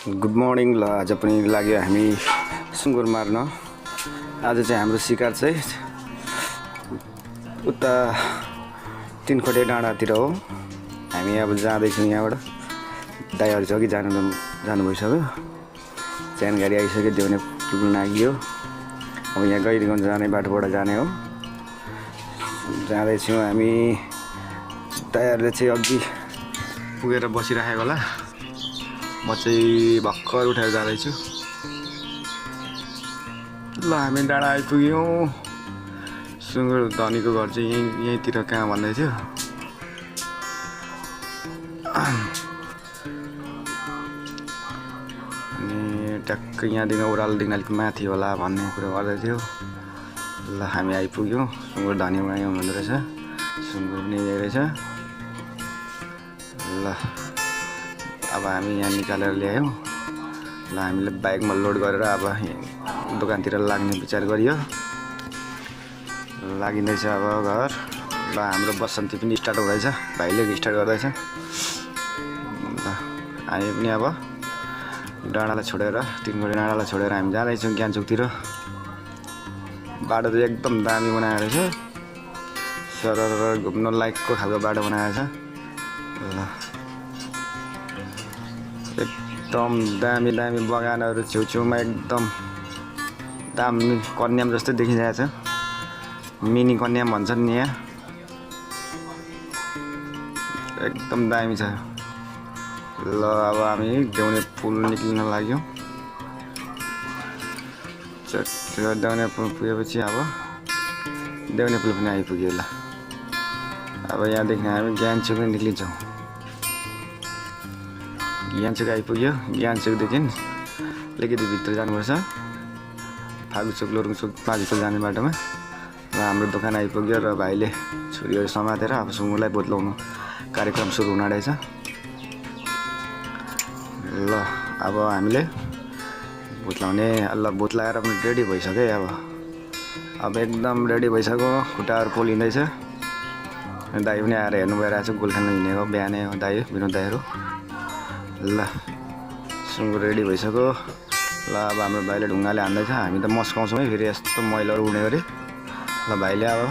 Good morning. ल आज पनि लाग्यो हामी सुँगुर मार्न। आज चाहिँ हाम्रो शिकार चाहिँ उता तिनखोटे डाँडातिर हो। हामी अब जाँदैछौँ यहाँबाट। दाइहरू छ कि जानु भइसक्यो। च्यान गाडी आइसक्यो, देउने पुग्न लाग्यो। अब यहाँ गैरीगञ्ज जाने बाटोबाट जाने हो। जाँदैछौँ हामी। दाइहरूले चाहिँ अघि पुगेर बसिराखेको होला। म चाहिँ भर्खर उठेर जाँदैछु। ल हामी डाँडा आइपुग्यौँ। सुँगुर धनीको घर चाहिँ यहीँतिर कहाँ भन्दै थियो। अनि ट्याक्कै यहाँदेखि ओह्रालोदेखि अलिक माथि होला भन्ने कुरो गर्दै थियो। ल हामी आइपुग्यौँ। सुँगुर धनी आयौँ भन्दो रहेछ। सुँगुर पनि यही रहेछ। ल अब हामी यहाँ निकालेर ल्यायौँ। ल हामीले बाइकमा लोड गरेर अब दोकानतिर लाग्ने विचार गरियो। लागिँदैछ अब घर। ल हाम्रो बसन्ती पनि स्टार्ट हुँदैछ। भाइले स्टार्ट गर्दैछ। ल हामी पनि अब डाँडालाई छोडेर तिनवटा डाँडालाई छोडेर हामी जाँदैछौँ ज्ञानचोकतिर। बाटो चाहिँ एकदम दामी बनाएको रहेछ। सरर घुम्न लायकको खालको बाटो बनाएको छ। ल एकदम दामी दामी बगानहरू छेउछेउमा एकदम दामी कन्याम जस्तै देखिरहेको छ। मिनी कन्याम भन्छन् नि यहाँ। एकदम दामी छ। ल अब हामी देउने पुल निक्लिन लाग्यौँ। देउने पुल पुगेपछि अब देउने पुल पनि आइपुग्यो। ल अब यहाँदेखि हामी ज्ञानचोक निक्लिन्छौँ। ज्ञानचोक आइपुग्यो। ज्ञानचोकदेखि अलिकति भित्र जानुपर्छ। फागुचोक लोरुङचोक पाँचचोक जाने बाटोमा। र हाम्रो दोकान आइपुग्यो र भाइले छुरीहरू समातेर अब सुँगुरलाई भोत्लाउनु कार्यक्रम सुरु हुन रहेछ। ल अब हामीले भोत्लाउने भोत्लाएर पनि रेडी भइसक्यो। अब एकदम रेडी भइसक्यो। खुट्टाहरू पोलिँदैछ। दाइ पनि आएर हेर्नु भइरहेको छ। गोलखानमा हिँडेको बिहानै हो दाइ, विनोद दाइहरू। ल सुँगुर रेडी भइसक्यो। ल अब हाम्रो भाइले ढुङ्गाले हान्दैछ। हामी त मस्काउँछौँ है फेरि यस्तो मैलाहरू उड्ने गरी। ल भाइले अब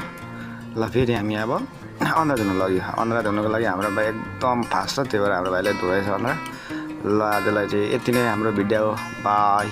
ल फेरि हामी अब अन्डा धुनु लग्यो। अन्डा धुनुको लागि हाम्रो भाइ एकदम फास्ट छ। त्यही भएर हाम्रो भाइले धुएछ अन्डा। ल आजलाई चाहिँ यति नै हाम्रो भिडियो हो। बाई।